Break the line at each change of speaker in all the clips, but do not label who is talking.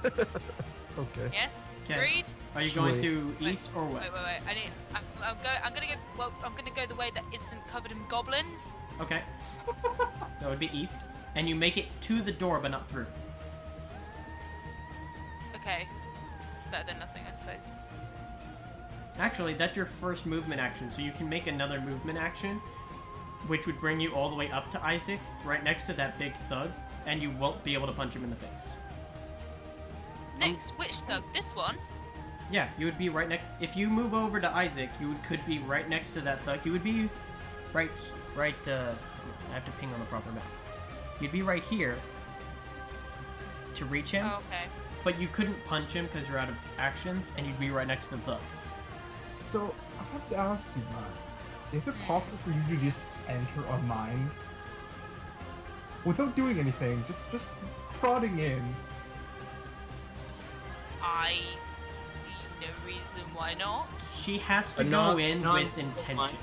Okay.
Yes.
Okay.
Agreed.
Are you going to east or west?
Wait. I'm gonna go. Well, I'm gonna go the way that isn't covered in goblins.
Okay. That would be east, and you make it to the door, but not through.
Okay. It's better than nothing, I suppose.
Actually, that's your first movement action, so you can make another movement action, which would bring you all the way up to Isaac, right next to that big thug, and you won't be able to punch him in the face.
Next, which thug? This one?
Yeah, you would be right next. If you move over to Isaac, could be right next to that thug. You would be right. I have to ping on the proper map. You'd be right here to reach him.
Oh, okay.
But you couldn't punch him because you're out of actions, and you'd be right next to the thug.
So, I have to ask you, Matt, is it possible for you to just enter a mine without doing anything, just prodding in?
I see no reason why not.
She has to go in with intention.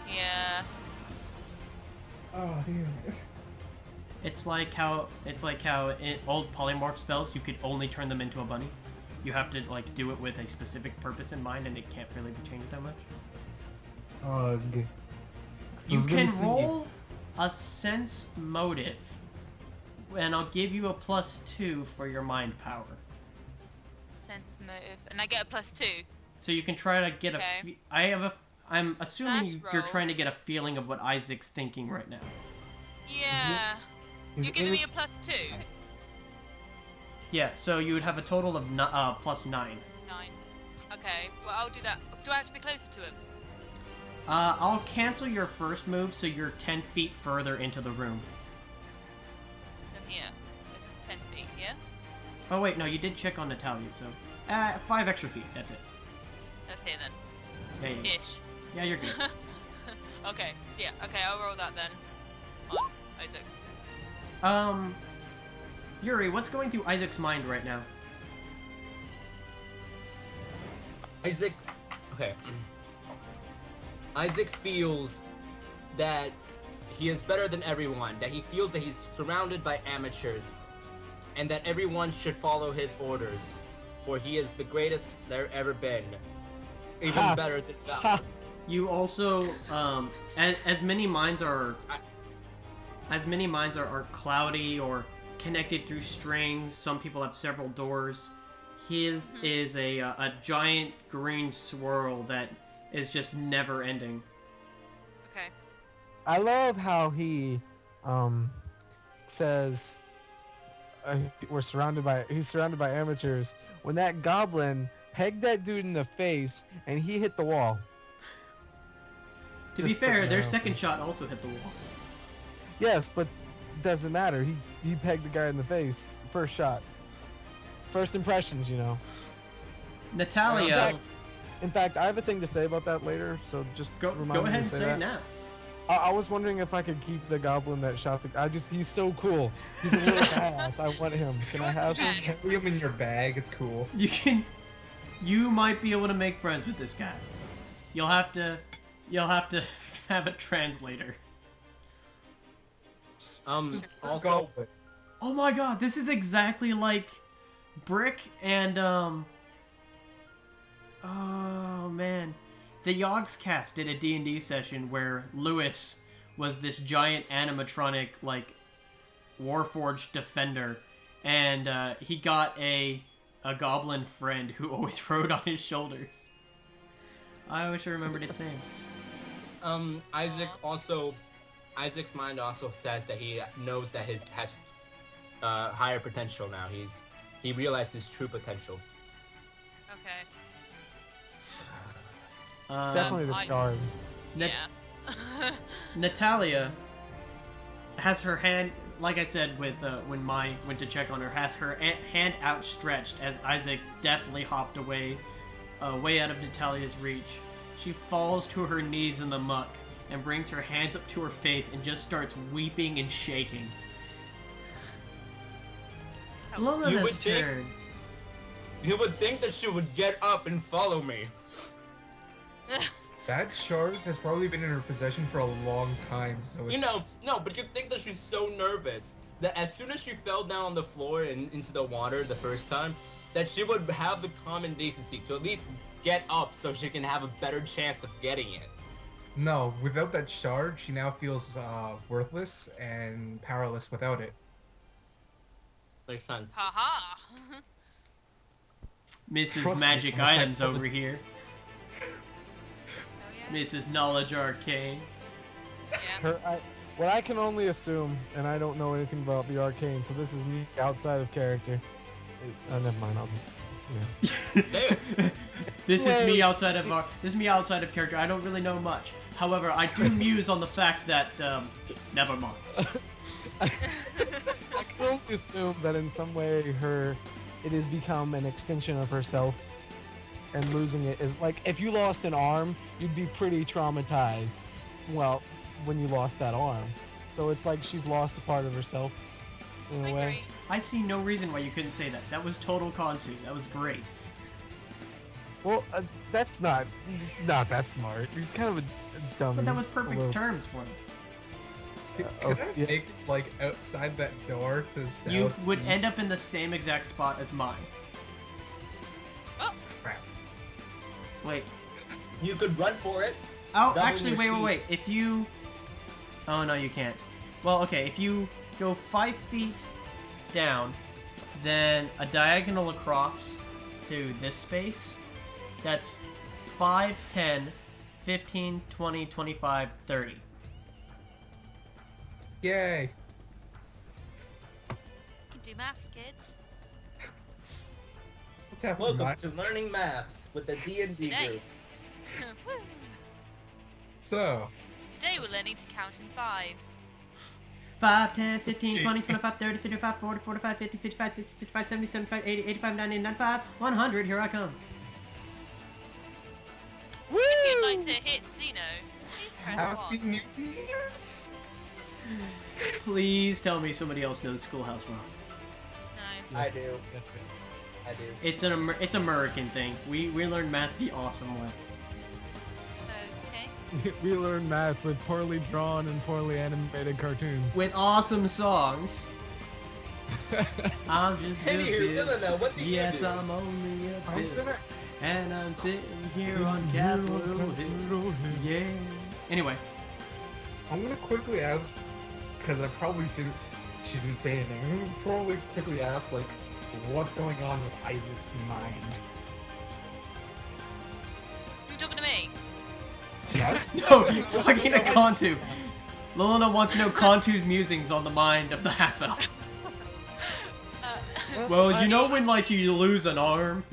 Yeah.
Oh, damn it.
It's like how in old polymorph spells you could only turn them into a bunny. You have to like do it with a specific purpose in mind, and it can't really be changed that much.
Ugh.
You can roll a sense motive, and I'll give you a +2 for your mind power.
Sense motive, and I get a +2.
So you can try to get I'm assuming you're
roll.
trying to get a feeling of what Isaac's thinking right now.
Yeah. You're giving me a +2.
Yeah, so you would have a total of +9.
9. Okay, well I'll do that. Do I have to be closer to him?
I'll cancel your first move, so you're 10 feet further into the room.
I'm here. 10 feet, yeah?
Oh wait, no, you did check on Natalia, so 5 extra feet. That's it.
That's here then.
Yeah, yeah.
Ish.
Yeah, you're good.
Okay, yeah, okay, I'll roll that then. On Isaac.
Yuri, what's going through Isaac's mind right now?
Isaac, okay. Isaac feels that he is better than everyone, that he feels that he's surrounded by amateurs, and that everyone should follow his orders, for he is the greatest there ever been. Even better than God.
You also, as many minds are cloudy or connected through strings. Some people have several doors. His is a giant green swirl that is just never ending.
Okay.
I love how he says he's surrounded by amateurs. When that goblin pegged that dude in the face and he hit the wall.
To be fair, their second shot also hit the wall.
Yes, but doesn't matter. He pegged the guy in the face. First shot. First impressions, you know.
Natalia.
In fact, I have a thing to say about that later, so just
go ahead and say it now.
I was wondering if I could keep the goblin that shot the. He's so cool. He's a little badass. I want him. Can I have him?
Carry him in your bag. It's cool.
You might be able to make friends with this guy. You'll have to have a translator.
Also,
oh my god, this is exactly like Brick and oh man, the Yogscast did a D&D session where Lewis was this giant animatronic like Warforged defender, and he got a goblin friend who always rode on his shoulders. I wish I remembered its name.
Isaac's mind also says that he knows that his has higher potential now. He realized his true potential.
Okay.
It's definitely the charm.
Yeah.
Natalia has her hand, like I said, with when Mai went to check on her, has her hand outstretched as Isaac deftly hopped away, way out of Natalia's reach. She falls to her knees in the muck and brings her hands up to her face and just starts weeping and shaking. Lola's turn.
You would think that she would get up and follow me.
That shard has probably been in her possession for a long time, so it's...
No, but you'd think that she's so nervous. that as soon as she fell down on the floor and into the water the first time, that she would have the common decency to at least get up so she can have a better chance of getting it.
No, without that shard, she now feels worthless and powerless without it.
Makes sense.
Haha.
Mrs.
Trust me,
Magic
I'm a
Items
psycho-
over here.
Oh yeah.
Mrs. Knowledge Arcane.
Yeah.
What I can only assume, and I don't know anything about the Arcane, so this is me outside of character. Never mind. I'll just,
This is me outside of character. I don't really know much. However, I do muse on the fact that never mind.
I can only assume that in some way it has become an extension of herself, and losing it is like if you lost an arm, you'd be pretty traumatized. Well, when you lost that arm, so it's like she's lost a part of herself in a
I
way.
agree.
I see no reason why you couldn't say that. That was total Contu. That was great.
Well, that's not that smart. He's kind of a dummy.
But that was
a
perfect
little-
terms for him.
Could I
yeah.
make it, like, outside that door to the south?
You would end up in the same exact spot as mine.
Oh,
Crap.
Wait.
You could run for it.
Oh,
Double
actually,
your
wait.
speed.
If you... Oh, no, you can't. Well, okay, if you go 5 feet down, then a diagonal across to this space, that's 5, 10, 15, 20, 25, 30.
Yay!
you can do maths, kids.
What's happening,
Welcome
Matt?
to Learning Maths with the D&D
Today.
group.
Woo.
So,
Today we're learning to count in fives.
5, 10, 15, 20, 25, 30, 35, 40, 45, 50, 55, 60, 65, 70, 75, 80, 85, 90, 95, 100. Here I come.
If you'd like to hit Zeno, please press
Happy
1.
New Year's!
Please tell me somebody else knows Schoolhouse Rock.
No.
I do.
Yes,
I do.
It's it's American thing. We learn math the awesome way.
Okay.
yes. We learn math with poorly drawn and poorly animated cartoons.
With awesome songs. I'm just a
Anywho,
bill.
Villana, what do you
Yes,
do?
I'm only a
I'm
bill.
gonna...
And I'm sitting here on Capitol Hill. Yeah. Anyway,
I'm gonna quickly ask, because I probably didn't... She didn't say anything. I'm gonna probably quickly ask, like, what's going on with Isaac's mind?
Are you talking to me?
Yes?
no, talking to Contu. Lilina wants to know Contu's musings on the mind of the half-elf. Well, you know when, like, you lose an arm?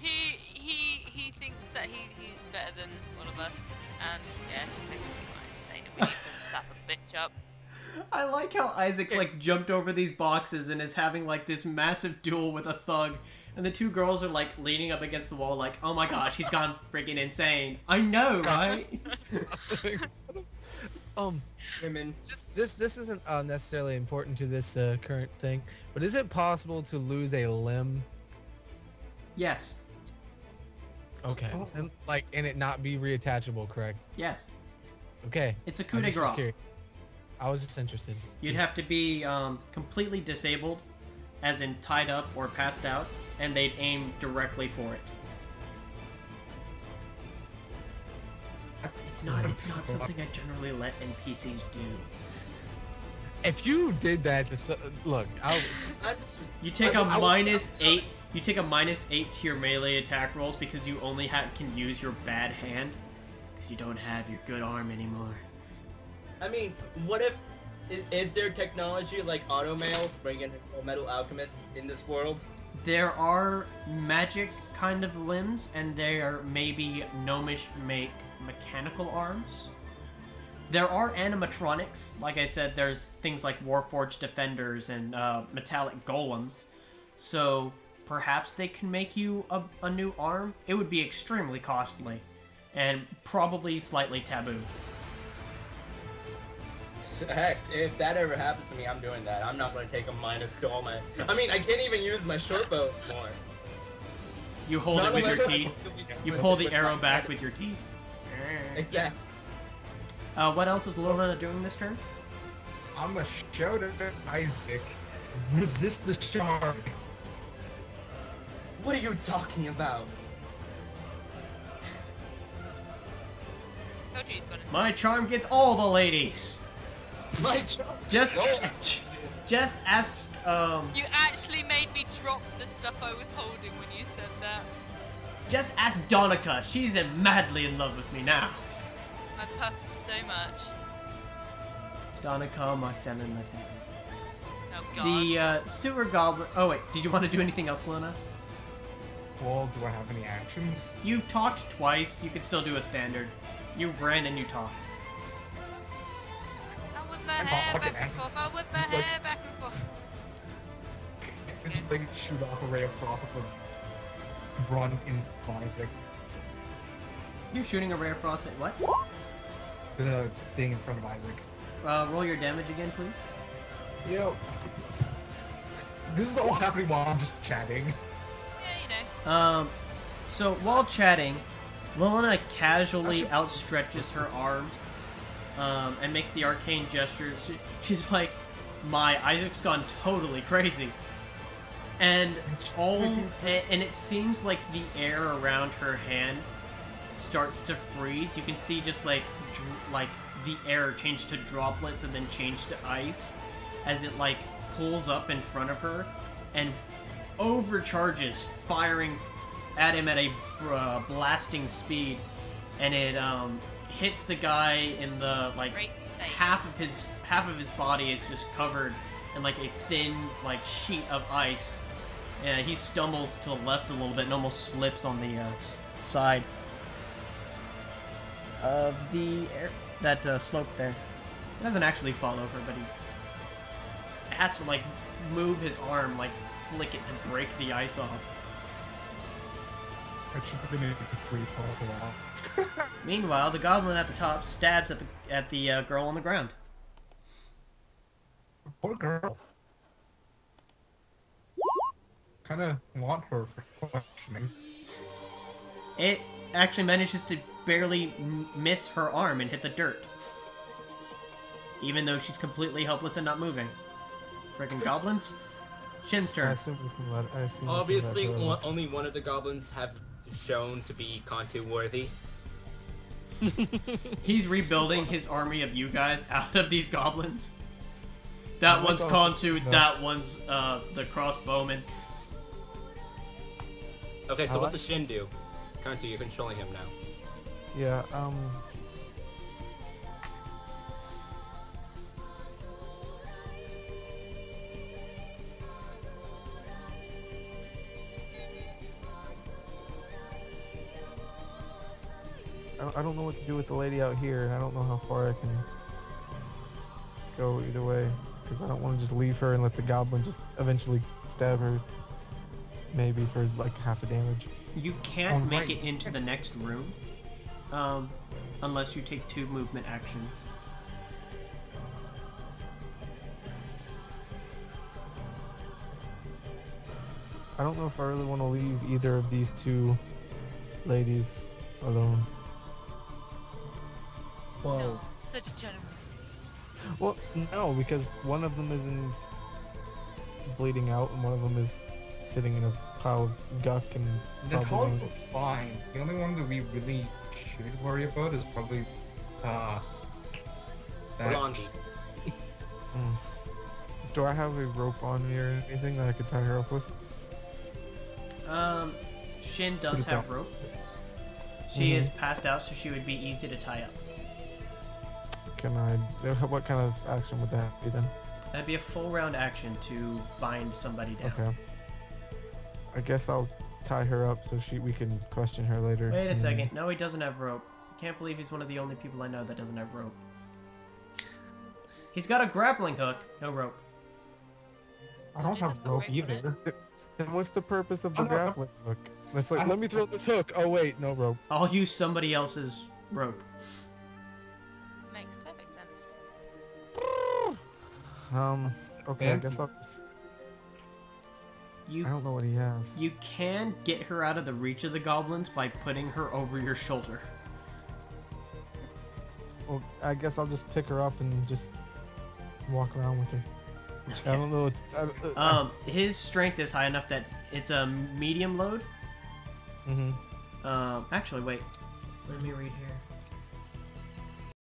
He thinks that he's better than all of us, and yeah, he thinks we need to slap a bitch up.
I like how Isaac's, like, jumped over these boxes and is having, like, this massive duel with a thug. And the two girls are, like, leaning up against the wall like, oh my gosh, he's gone freaking insane. I know, right?
Women.
This isn't necessarily important to this current thing, but is it possible to lose a limb?
Yes.
Okay, and it not be reattachable, correct?
Yes.
Okay.
It's a coup
I
de
just was
grace.
curious. I was just interested.
You'd have to be completely disabled, as in tied up or passed out, and they'd aim directly for it. It's not something I generally let NPCs do.
If you did that, just look.
You take a
I-
minus 8. You take a minus 8 to your melee attack rolls because you only can use your bad hand, because you don't have your good arm anymore.
I mean, what if... Is there technology like auto mails bringing metal alchemists in this world?
There are magic kind of limbs, and there may be gnomish make mechanical arms. There are animatronics. Like I said, there's things like Warforged Defenders and metallic golems. So perhaps they can make you a new arm. It would be extremely costly and probably slightly taboo.
Heck, if that ever happens to me, I'm doing that. I'm not going to take a minus to all my... I mean, I can't even use my short bow anymore.
You hold it with your teeth. You pull the arrow back with your teeth.
Exactly.
What else is Lilina doing this turn?
I'm a shout at Isaac. Resist the shard.
What are you talking about?
Told you he's gonna
My charm gets all the ladies.
My job.
Just,
No.
just ask.
You actually made me drop the stuff I was holding when you said that.
Just ask Donica. She's madly in love with me now.
I puffed so much.
Donica, my son and my
Oh god.
The sewer goblin. Oh wait, did you want to do anything else, Luna?
Well, do I have any actions?
You talked twice. You could still do a standard. You ran and you talked.
I whip my
I'm
hair
fucking
back and forth. I whip my
He's like-
hair back and forth.
Just like shoot off a ray of frost with run in Isaac.
You're shooting a rare frost at what?
The thing in front of Isaac.
Roll your damage again, please.
Yo. This is all happening while I'm just chatting.
Yeah, you know.
So while chatting, Lilina casually outstretches her arm, and makes the arcane gesture. She's like, "My Isaac's gone totally crazy," and it seems like the air around her hand starts to freeze. You can see just like the air change to droplets and then change to ice as it like pulls up in front of her and overcharges, firing at him at a blasting speed, and it hits the guy in the like
Great space.
half of his body is just covered in like a thin like sheet of ice. He stumbles to the left a little bit and almost slips on the side of the slope there. He doesn't actually fall over, but he has to like move his arm, like flick it to break the ice off.
I should have been able to free fall a while.
Meanwhile, the goblin at the top stabs at the girl on the ground.
Poor girl. Kinda want her for questioning.
It actually manages to barely miss her arm and hit the dirt, even though she's completely helpless and not moving. Freaking goblins. Shin's
I
turn.
assume we can let. I assume we can
Obviously,
let her-
only one of the goblins have shown to be Contu worthy.
He's rebuilding his army of you guys out of these goblins. That one's Contu,
No.
that one's the crossbowman.
Okay, so
I
what
like-
does Shin do? Contu, you're controlling him now.
Yeah. I don't know what to do with the lady out here, and I don't know how far I can go either way, because I don't want to just leave her and let the goblin just eventually stab her, maybe for like half the damage.
You can't make
Alright.
it into the next room, unless you take 2 movement action.
I don't know if I really want to leave either of these 2 ladies alone.
Whoa.
Such a gentleman.
Well, no, because one of them is in bleeding out, and one of them is sitting in a pile of guck and
Natalia
probably.
looks fine. The only one that we really should worry about is probably that.
Blondie.
Mm. Do I have a rope on me or anything that I could tie her up with?
Shin does
Pretty
have
tough.
rope. She is passed out, so she would be easy to tie up.
Can I? What kind of action would that be then?
That'd be a full round action to bind somebody down.
Okay. I guess I'll tie her up so we can question her later.
Wait a
and-
second. No, he doesn't have rope. I can't believe he's one of the only people I know that doesn't have rope. He's got a grappling hook, no rope.
I don't have
That's not
rope
right for
either.
Then what's the purpose of the
I'm not-
grappling hook? It's like,
I'm-
let me throw this hook. Oh wait, no rope.
I'll use somebody else's rope.
Makes perfect sense.
Okay, I guess
Fancy.
I'll just. I
You
don't know what he has.
you can get her out of the reach of the goblins by putting her over your shoulder.
Well, I guess I'll just pick her up and just walk around with her. I don't know.
His strength is high enough that it's a medium load.
Mm-hmm.
Actually, wait. Let me read here.